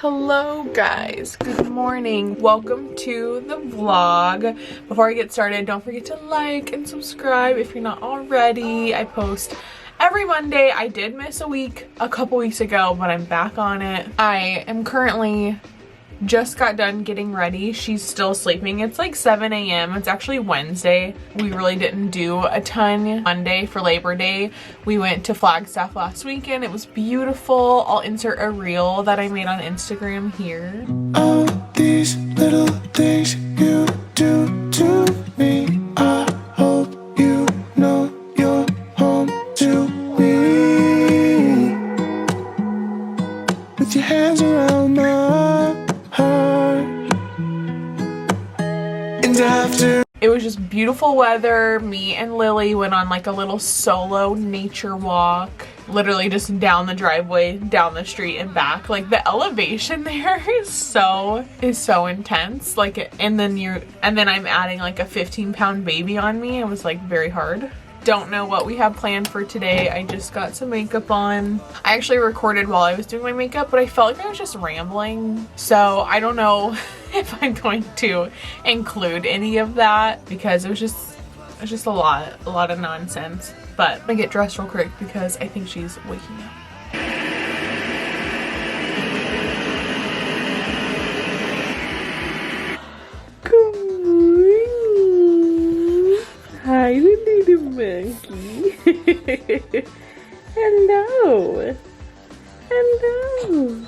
Hello guys, good morning. Welcome to the vlog. Before I get started, don't forget to like and subscribe if you're not already. I post every Monday. I did miss a week a couple weeks ago, but I'm back on it. I am currently just got done getting ready. She's still sleeping. It's like 7 a.m. It's actually Wednesday. We really didn't do a ton Monday for Labor Day. We went to Flagstaff last weekend. It was beautiful. I'll insert a reel that I made on Instagram here. All these little things you do to me, I hope you know you're home to me. With your hands around my heart. And after it was just beautiful weather. Me and Lily went on like a little solo nature walk, literally just down the driveway, down the street and back. Like the elevation there is so intense. Like, and then I'm adding like a 15-pound baby on me. It was like very hard. Don't know what we have planned for today. I just got some makeup on. I actually recorded while I was doing my makeup, but I felt like I was just rambling. So I don't know if I'm going to include any of that because it was just a lot of nonsense. But I'm gonna get dressed real quick because I think she's waking up. Good morning. Hi, little monkey. Hello. Hello.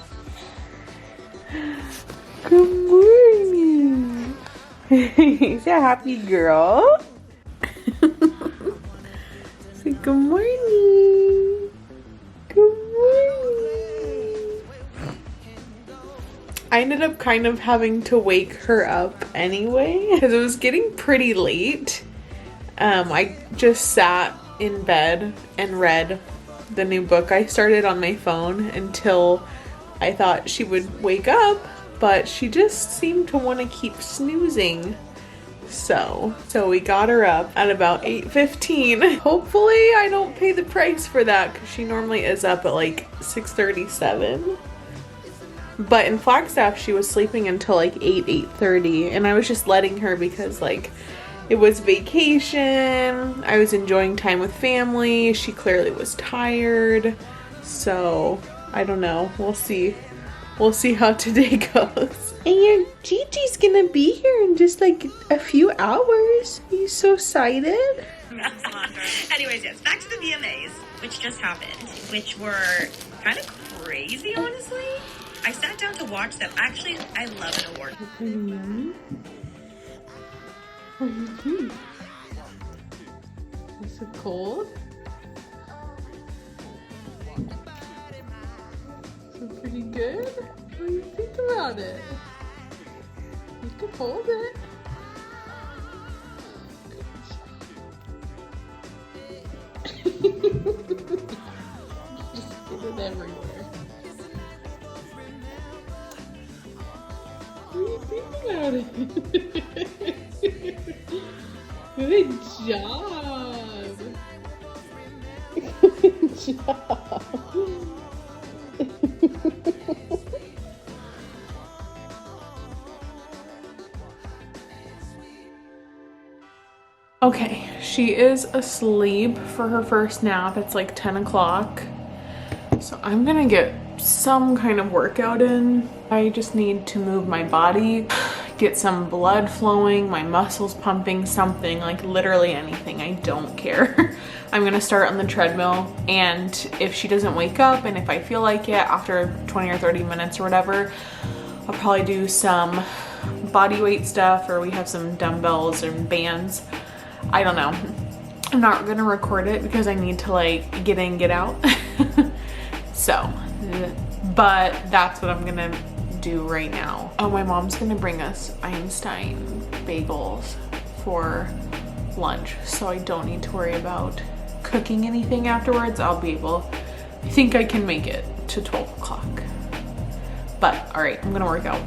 Good morning. Is that a happy girl? Say good morning. Good morning. I ended up kind of having to wake her up anyway because it was getting pretty late. I just sat in bed and read the new book I started on my phone until I thought she would wake up, but she just seemed to want to keep snoozing. So we got her up at about 8:15. Hopefully I don't pay the price for that because she normally is up at like 6:37. But in Flagstaff she was sleeping until like 8:30 and I was just letting her because like it was vacation. I was enjoying time with family. She clearly was tired. So I don't know. We'll see. We'll see how today goes. And your Gigi's gonna be here in just like a few hours. Are you so excited? Anyways, yes, back to the VMAs, which just happened, which were kind of crazy, honestly. I sat down to watch them. Actually, I love an award. What are you doing? Is it cold? Is it pretty good? What do you think about it? You can hold it. Just get it everywhere. What do you think about it? Good job. Good job. Okay, she is asleep for her first nap. It's like 10 o'clock. So I'm gonna get some kind of workout in. I just need to move my body, get some blood flowing, my muscles pumping, something, like literally anything. I don't care. I'm gonna start on the treadmill, and if she doesn't wake up and if I feel like it after 20 or 30 minutes or whatever, I'll probably do some body weight stuff, or we have some dumbbells and bands. I don't know. I'm not gonna record it because I need to like get in, get out. So, but that's what I'm gonna do right now. Oh, my mom's gonna bring us Einstein bagels for lunch, so I don't need to worry about cooking anything afterwards. I think I can make it to 12 o'clock. But all right, I'm gonna work out.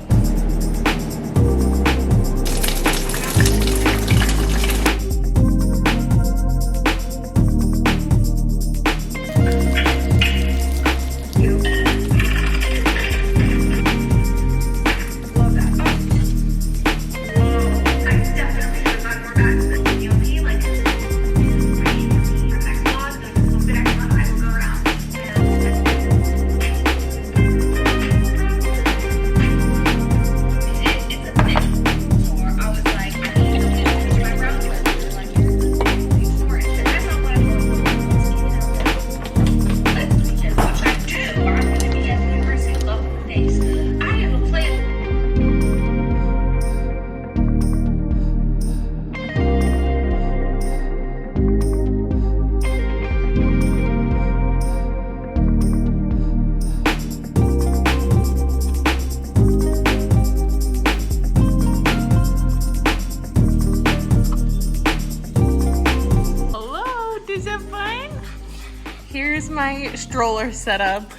my stroller setup.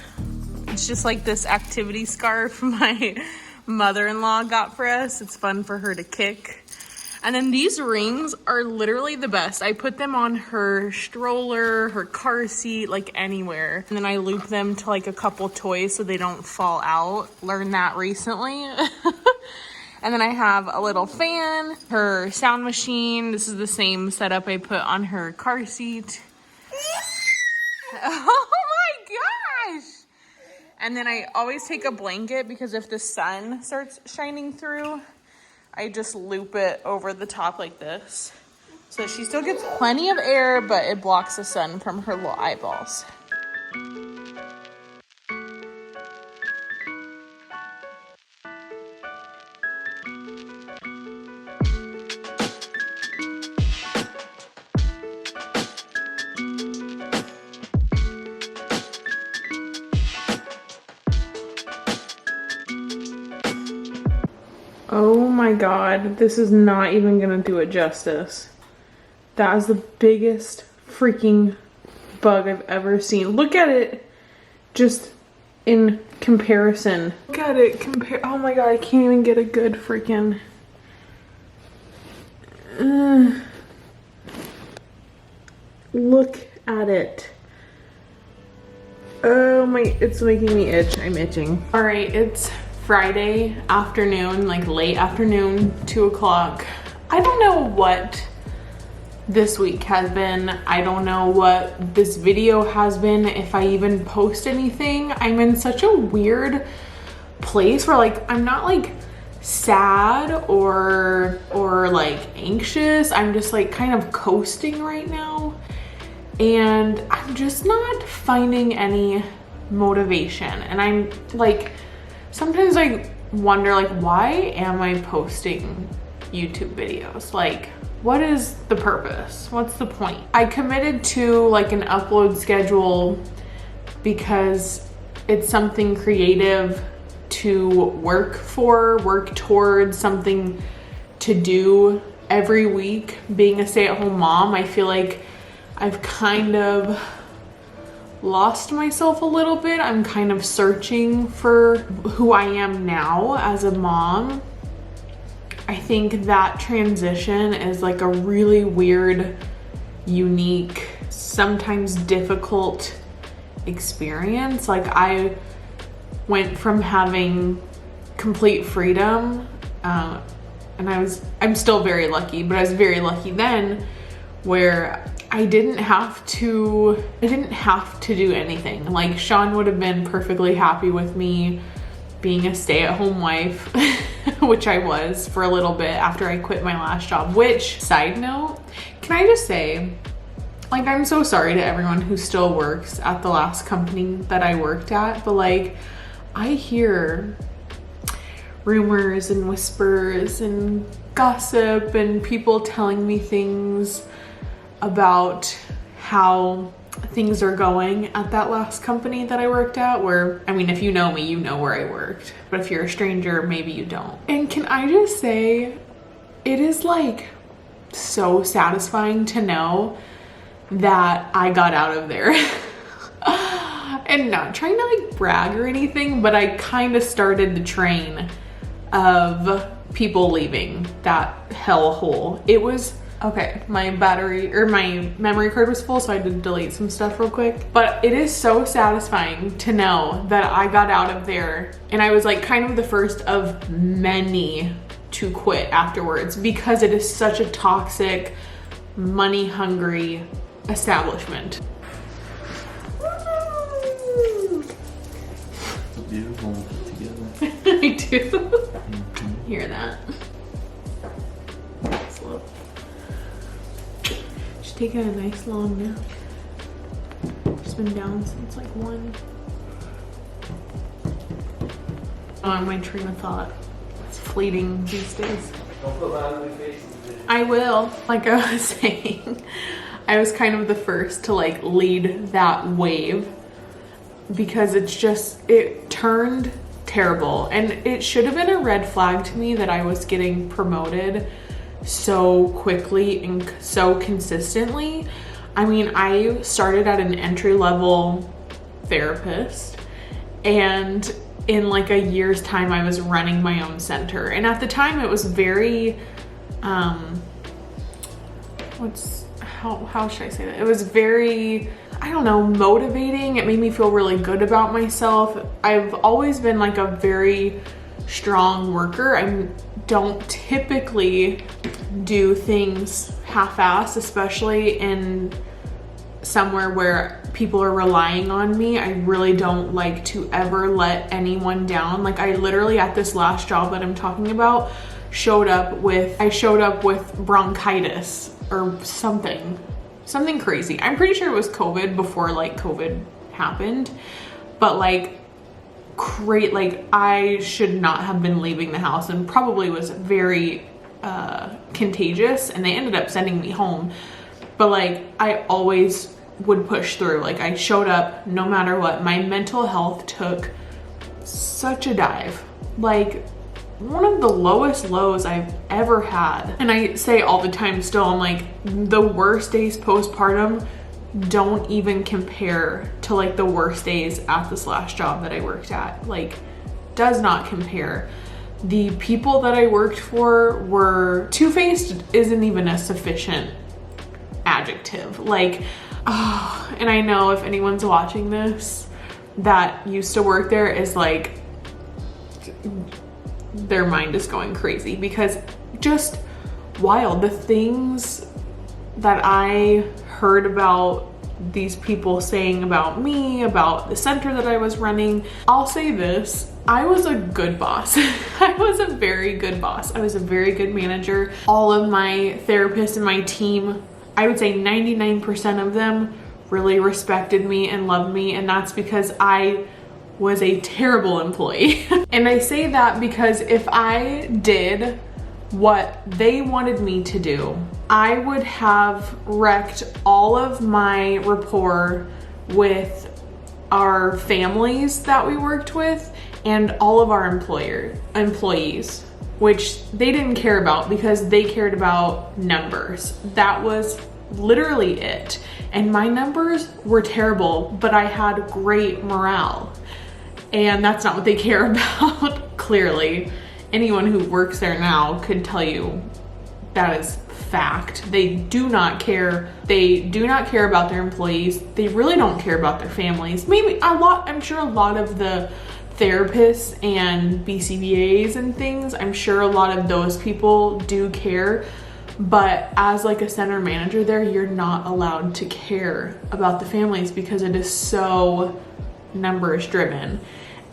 It's just like this activity scarf my mother-in-law got for us. It's fun for her to kick. And then these rings are literally the best. I put them on her stroller, her car seat, like anywhere. And then I loop them to like a couple toys so they don't fall out. Learned that recently. And then I have a little fan, her sound machine. This is the same setup I put on her car seat. Oh my gosh! And then I always take a blanket because if the sun starts shining through, I just loop it over the top like this. So she still gets plenty of air, but it blocks the sun from her little eyeballs. Oh my god, this is not even gonna do it justice. That is the biggest freaking bug I've ever seen. Look at it just in comparison. Look at it compare. Oh my god, I can't even get a good freaking. Look at it. Oh my, it's making me itch. I'm itching. All right, it's Friday afternoon, like late afternoon, 2 o'clock. I don't know what this week has been. I don't know what this video has been, if I even post anything. I'm in such a weird place where like, I'm not like sad or like anxious. I'm just like kind of coasting right now. And I'm just not finding any motivation. And I'm like, sometimes I wonder like, why am I posting YouTube videos? Like, what is the purpose? What's the point? I committed to like an upload schedule because it's something creative to work towards, something to do every week. Being a stay-at-home mom, I feel like I've kind of lost myself a little bit. I'm kind of searching for who I am now as a mom. I think that transition is like a really weird, unique, sometimes difficult experience. Like I went from having complete freedom, and I'm still very lucky, but I was very lucky then where I didn't have to do anything. Like Sean would have been perfectly happy with me being a stay-at-home wife, which I was for a little bit after I quit my last job. Which, side note, can I just say, like, I'm so sorry to everyone who still works at the last company that I worked at, but like, I hear rumors and whispers and gossip and people telling me things about how things are going at that last company that I worked at, where, I mean, if you know me, you know where I worked, but if you're a stranger, maybe you don't. And can I just say, it is like so satisfying to know that I got out of there. And not trying to like brag or anything, but I kind of started the train of people leaving that hellhole. It was, okay, my battery or my memory card was full, so I had to delete some stuff real quick. But it is so satisfying to know that I got out of there, and I was like kind of the first of many to quit afterwards, because it is such a toxic, money hungry establishment. Beautiful and put together. I do. Hear that? Slow. She's taking a nice long nap. She's been down since like 1. Oh, my train of thought. It's fleeting these days. Don't put that in my face. I will. Like I was saying, I was kind of the first to like lead that wave, because it turned terrible, and it should have been a red flag to me that I was getting promoted so quickly and so consistently. I mean, I started at an entry-level therapist, and in like a year's time I was running my own center. And at the time it was very how should I say that? It was very, I don't know, motivating. It made me feel really good about myself. I've always been like a very strong worker. I don't typically do things half-assed, especially in somewhere where people are relying on me. I really don't like to ever let anyone down. Like I literally at this last job that I'm talking about showed up with bronchitis or something crazy. I'm pretty sure it was COVID before like COVID happened, but like I should not have been leaving the house and probably was very contagious, and they ended up sending me home. But like I always would push through. Like I showed up no matter what. My mental health took such a dive, like one of the lowest lows I've ever had. And I say all the time still, I'm like, the worst days postpartum don't even compare to like the worst days at this last job that I worked at. Like, does not compare. The people that I worked for were two-faced isn't even a sufficient adjective. Like, oh, and I know if anyone's watching this that used to work there is like, their mind is going crazy, because just wild. The things that I heard about these people saying about me, about the center that I was running. I'll say this, I was a good boss. I was a very good boss. I was a very good manager. All of my therapists and my team, I would say 99% of them really respected me and loved me, and that's because I was a terrible employee. And I say that because if I did what they wanted me to do, I would have wrecked all of my rapport with our families that we worked with and all of our employees, which they didn't care about because they cared about numbers. That was literally it. And my numbers were terrible, but I had great morale. And that's not what they care about, clearly. Anyone who works there now could tell you that is fact. They do not care. They do not care about their employees. They really don't care about their families. Maybe a lot, I'm sure a lot of the therapists and BCBAs and things, I'm sure a lot of those people do care. But as like a center manager there, you're not allowed to care about the families because it is so numbers driven.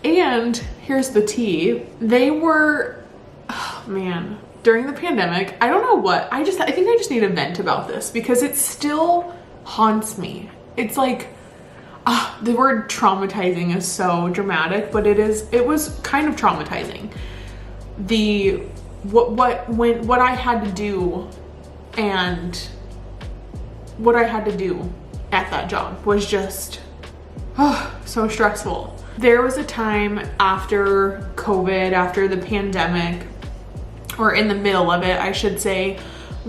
And here's the tea. They were, oh man, during the pandemic, I don't know what, I think I just need to vent about this because it still haunts me. It's like, the word traumatizing is so dramatic, but it was kind of traumatizing. What I had to do and what I had to do at that job was just so stressful. There was a time after COVID, after the pandemic, or in the middle of it, I should say,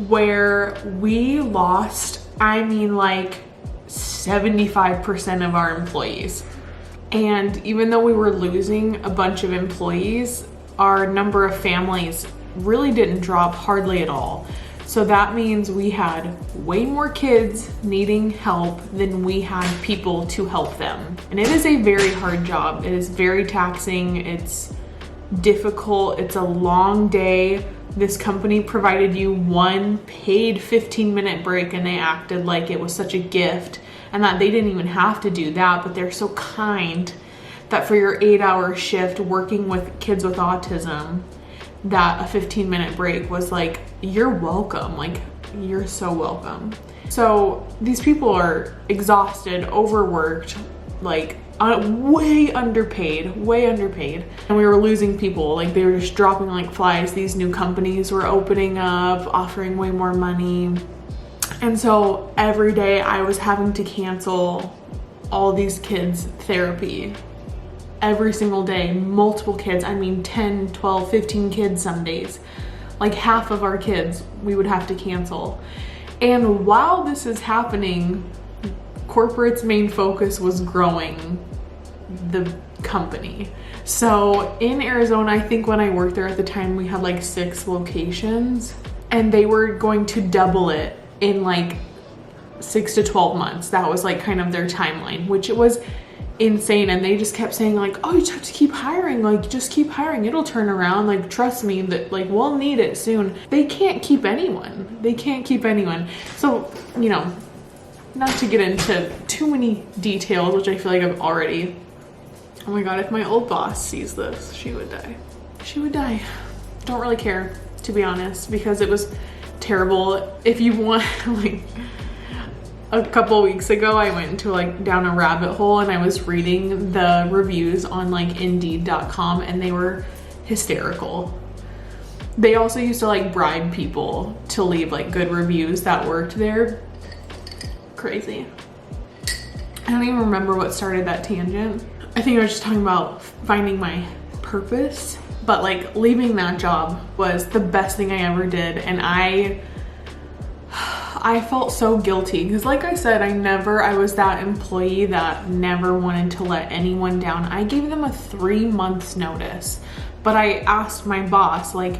where we lost, I mean like 75% of our employees. And even though we were losing a bunch of employees, our number of families really didn't drop hardly at all. So that means we had way more kids needing help than we had people to help them. And it is a very hard job. It is very taxing. It's difficult. It's a long day. This company provided you one paid 15-minute break, and they acted like it was such a gift and that they didn't even have to do that, but they're so kind that for your 8-hour shift working with kids with autism, that a 15-minute break was like, you're welcome. Like, you're so welcome. So these people are exhausted, overworked, like way underpaid. And we were losing people. Like, they were just dropping like flies. These new companies were opening up, offering way more money. And so every day I was having to cancel all these kids' therapy. Every single day, multiple kids. I mean 10, 12, 15 kids some days. Like half of our kids we would have to cancel. And while this is happening, corporate's main focus was growing the company. So in Arizona, I think when I worked there at the time, we had like 6 locations, and they were going to double it in like 6 to 12 months. That was like kind of their timeline, which it was insane. And they just kept saying like, oh, you just have to keep hiring, like just keep hiring, it'll turn around, like trust me, that like we'll need it soon. They can't keep anyone. They can't keep anyone. So, you know, not to get into too many details, which I feel like I've already, oh my god, if my old boss sees this, she would die. She would die. Don't really care, to be honest, because it was terrible. If you want, like, a couple weeks ago, I went into like down a rabbit hole and I was reading the reviews on like Indeed.com, and they were hysterical. They also used to like bribe people to leave like good reviews that worked there. Crazy. I don't even remember what started that tangent. I think I was just talking about finding my purpose, but like leaving that job was the best thing I ever did. And I felt so guilty because, like I said, I was that employee that never wanted to let anyone down. I gave them a 3 months notice, but I asked my boss, like,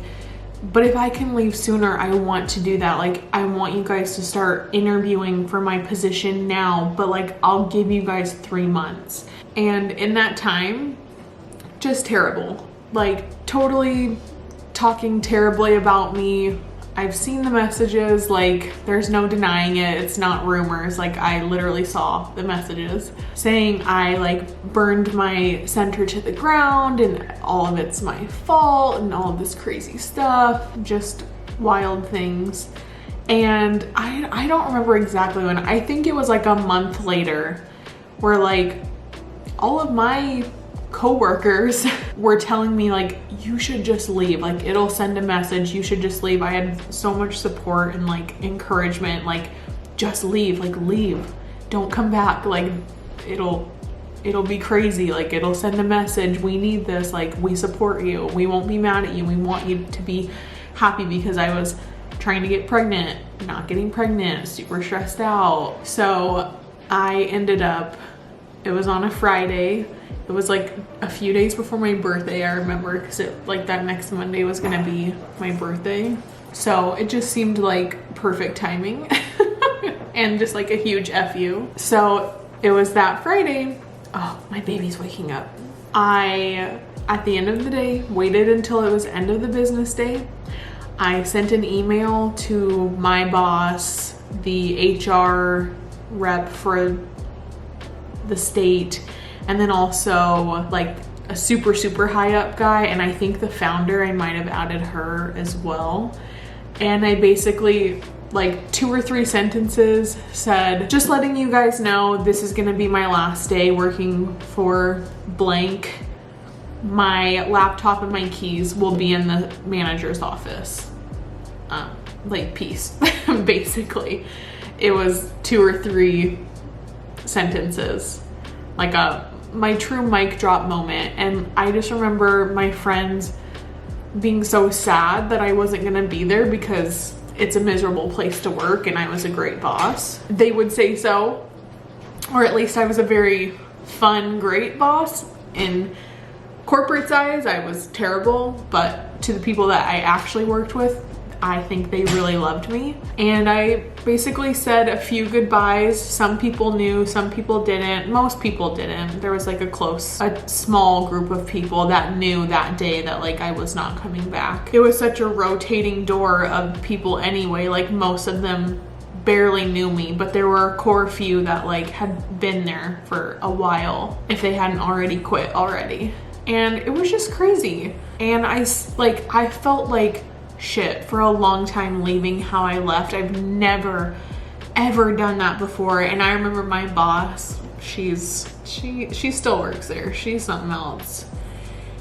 but if I can leave sooner, I want to do that. Like, I want you guys to start interviewing for my position now, but like, I'll give you guys 3 months. And in that time, just terrible. Like, totally talking terribly about me. I've seen the messages, like there's no denying it. It's not rumors. Like, I literally saw the messages saying I like burned my center to the ground and all of it's my fault and all of this crazy stuff, just wild things. And I don't remember exactly when. I think it was like a month later where like all of my coworkers were telling me like, you should just leave, like it'll send a message, you should just leave. I had so much support and like encouragement, like just leave, like leave, don't come back, like it'll be crazy, like it'll send a message, we need this, like we support you, we won't be mad at you, we want you to be happy. Because I was trying to get pregnant, not getting pregnant, super stressed out. So I ended up, it was on a Friday. It was like a few days before my birthday, I remember, because it like that next Monday was gonna be my birthday. So it just seemed like perfect timing and just like a huge FU. So it was that Friday. Oh, my baby's waking up. I, at the end of the day, waited until it was end of the business day. I sent an email to my boss, the HR rep for the state, and then also like a super high up guy, and I think the founder, I might have added her as well. And I basically, like 2 or 3 sentences said, just letting you guys know, this is gonna be my last day working for blank. My laptop and my keys will be in the manager's office. Like, peace. Basically, it was 2 or 3 sentences, like my true mic drop moment. And I just remember my friends being so sad that I wasn't gonna be there because it's a miserable place to work and I was a great boss. They would say so, or at least I was a very fun, great boss. In corporate eyes, I was terrible, but to the people that I actually worked with, I think they really loved me. And I basically said a few goodbyes. Some people knew, some people didn't. Most people didn't. There was like a small group of people that knew that day that like I was not coming back. It was such a rotating door of people anyway. Like, most of them barely knew me, but there were a core few that like had been there for a while if they hadn't already quit already. And it was just crazy. And I felt like shit for a long time leaving how I left. I've never ever done that before. And I remember my boss, she still works there. She's something else.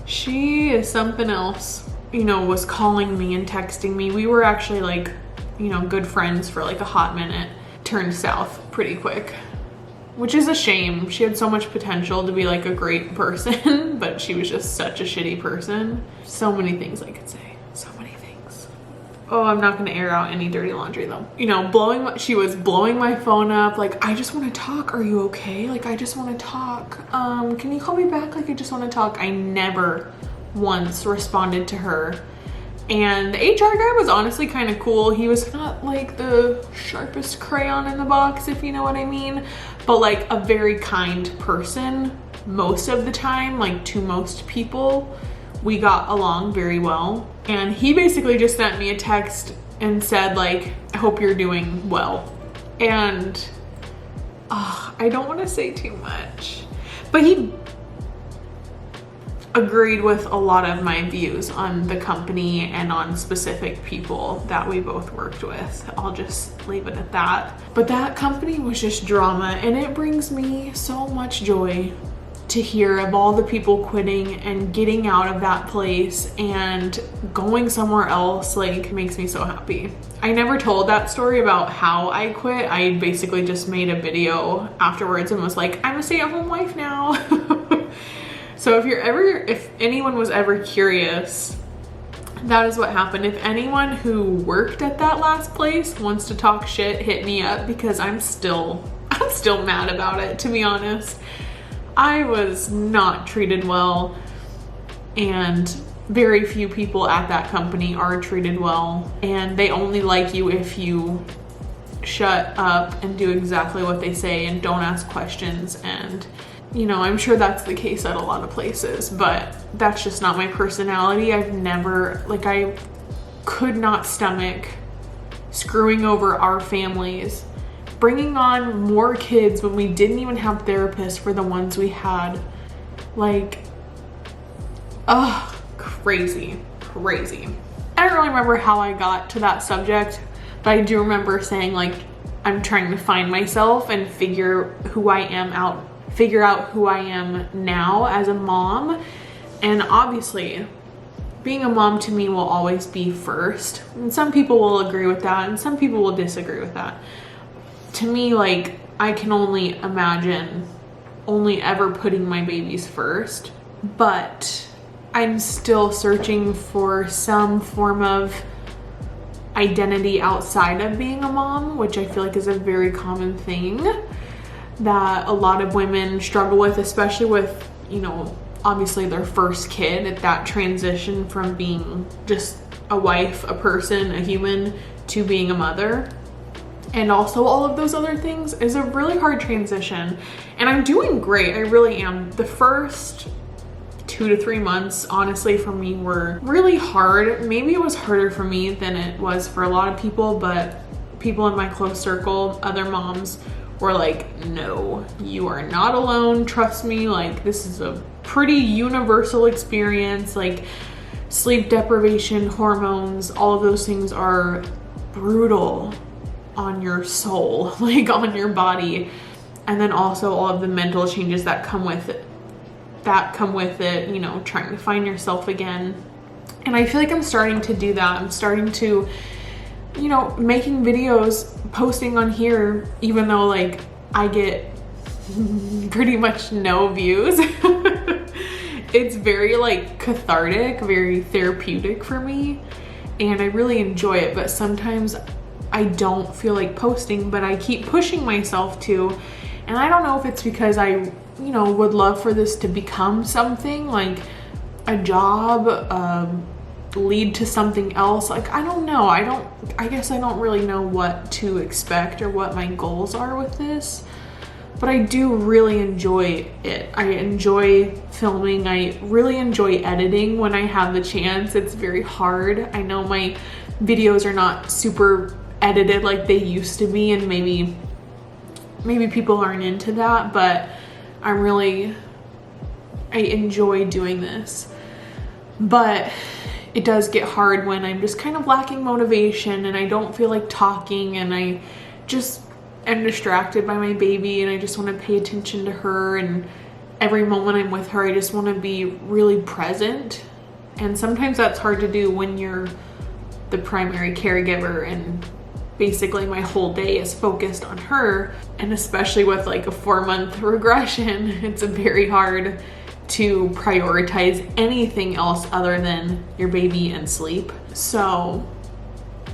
She is something else, you know, was calling me and texting me. We were actually like, you know, good friends for like a hot minute. Turned south pretty quick, which is a shame. She had so much potential to be like a great person, but she was just such a shitty person. So many things I could say, so many things. Oh, I'm not gonna air out any dirty laundry though. You know, she was blowing my phone up, like, I just wanna talk, are you okay? Like, I just wanna talk. Can you call me back? Like, I just wanna talk. I never once responded to her. And the HR guy was honestly kind of cool. He was not like the sharpest crayon in the box, if you know what I mean, but like a very kind person most of the time. Like, to most people, we got along very well. And he basically just sent me a text and said, like, I hope you're doing well. And I don't want to say too much, but he agreed with a lot of my views on the company and on specific people that we both worked with. I'll just leave it at that. But that company was just drama, and it brings me so much joy to hear of all the people quitting and getting out of that place and going somewhere else. Like, makes me so happy. I never told that story about how I quit. I basically just made a video afterwards and was like, I'm a stay-at-home wife now. So if anyone was ever curious, that is what happened. If anyone who worked at that last place wants to talk shit, hit me up, because I'm still mad about it, to be honest. I was not treated well, and very few people at that company are treated well, and they only like you if you shut up and do exactly what they say and don't ask questions. And you know, I'm sure that's the case at a lot of places, but that's just not my personality. I could not stomach screwing over our families, bringing on more kids when we didn't even have therapists for the ones we had. Like, crazy. I don't really remember how I got to that subject, but I do remember saying, like, I'm trying to find myself and figure out who I am now as a mom. And obviously, being a mom to me will always be first. And some people will agree with that, and some people will disagree with that. To me, like, I can only imagine only ever putting my babies first, but I'm still searching for some form of identity outside of being a mom, which I feel like is a very common thing that a lot of women struggle with, especially with, you know, obviously their first kid, at that transition from being just a wife, a person, a human, to being a mother. And also all of those other things is a really hard transition. And I'm doing great, I really am. The first 2 to 3 months, honestly, for me were really hard. Maybe it was harder for me than it was for a lot of people, but people in my close circle, other moms, were like, no, you are not alone, trust me, like, this is a pretty universal experience. Like, sleep deprivation, hormones, all of those things are brutal on your soul, like on your body. And then also all of the mental changes that come with it, you know, trying to find yourself again. And I feel like I'm starting to do that. I'm starting to, you know, making videos, posting on here, even though like I get pretty much no views. It's very like cathartic, very therapeutic for me, and I really enjoy it. But sometimes I don't feel like posting, but I keep pushing myself to. And I don't know if it's because I, you know, would love for this to become something like a job, lead to something else. Like, I don't know. I guess I don't really know what to expect or what my goals are with this, but I do really enjoy it. I enjoy filming. I really enjoy editing when I have the chance. It's very hard. I know my videos are not super edited like they used to be, and maybe people aren't into that, but I enjoy doing this. But it does get hard when I'm just kind of lacking motivation and I don't feel like talking, and I just am distracted by my baby and I just want to pay attention to her, and every moment I'm with her I just want to be really present. And sometimes that's hard to do when you're the primary caregiver and basically my whole day is focused on her. And especially with like a 4-month regression, it's very hard to prioritize anything else other than your baby and sleep. So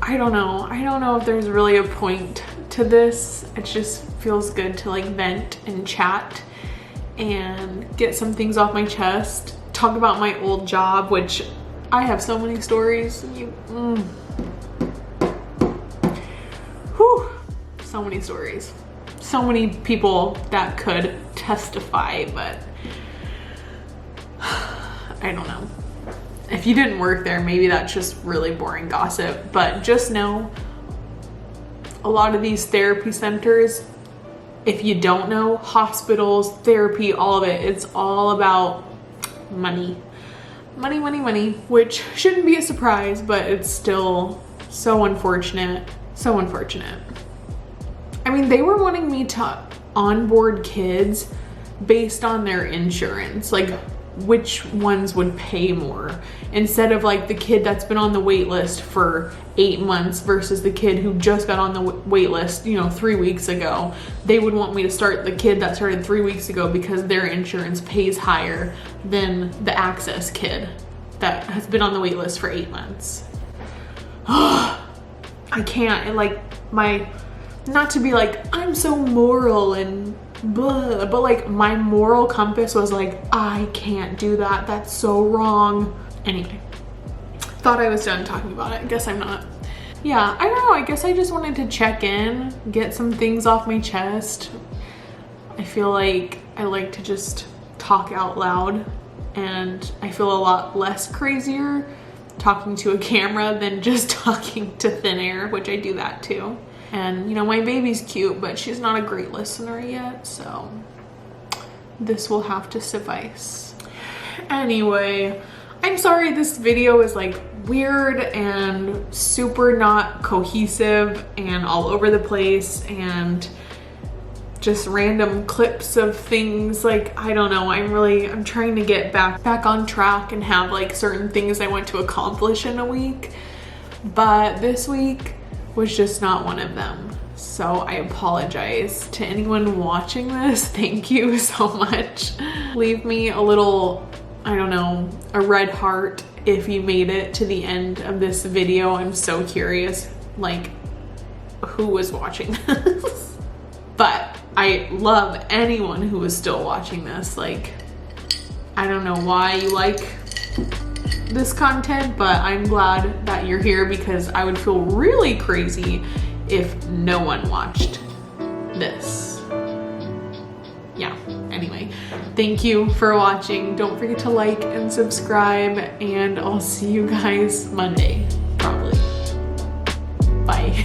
I don't know. I don't know if there's really a point to this. It just feels good to like vent and chat and get some things off my chest. Talk about my old job, which I have so many stories. Whew, so many stories. So many people that could testify, but I don't know. If you didn't work there, maybe that's just really boring gossip, but just know a lot of these therapy centers, if you don't know, hospitals, therapy, all of it, it's all about money. Money, money, money, which shouldn't be a surprise, but it's still so unfortunate. So unfortunate. I mean, they were wanting me to onboard kids based on their insurance, like which ones would pay more, instead of like the kid that's been on the wait list for 8 months versus the kid who just got on the wait list, you know, 3 weeks ago. They would want me to start the kid that started 3 weeks ago because their insurance pays higher than the access kid that has been on the wait list for 8 months. I can't, and like not to be like, I'm so moral and blah, but like my moral compass was like, I can't do that. That's so wrong. Anyway, thought I was done talking about it. I guess I'm not. Yeah, I don't know. I guess I just wanted to check in, get some things off my chest. I feel like I like to just talk out loud, and I feel a lot less crazier talking to a camera than just talking to thin air, which I do that too. And you know, my baby's cute, but she's not a great listener yet, so this will have to suffice. Anyway, I'm sorry this video is like weird and super not cohesive and all over the place and just random clips of things. Like, I don't know, I'm trying to get back on track and have like certain things I want to accomplish in a week, but this week was just not one of them. So I apologize to anyone watching this. Thank you so much. Leave me a little, I don't know, a red heart if you made it to the end of this video. I'm so curious, like, who was watching this? But I love anyone who is still watching this. Like, I don't know why you like this content, but I'm glad that you're here, because I would feel really crazy if no one watched this. Yeah, anyway, thank you for watching. Don't forget to like and subscribe, and I'll see you guys Monday, probably. Bye.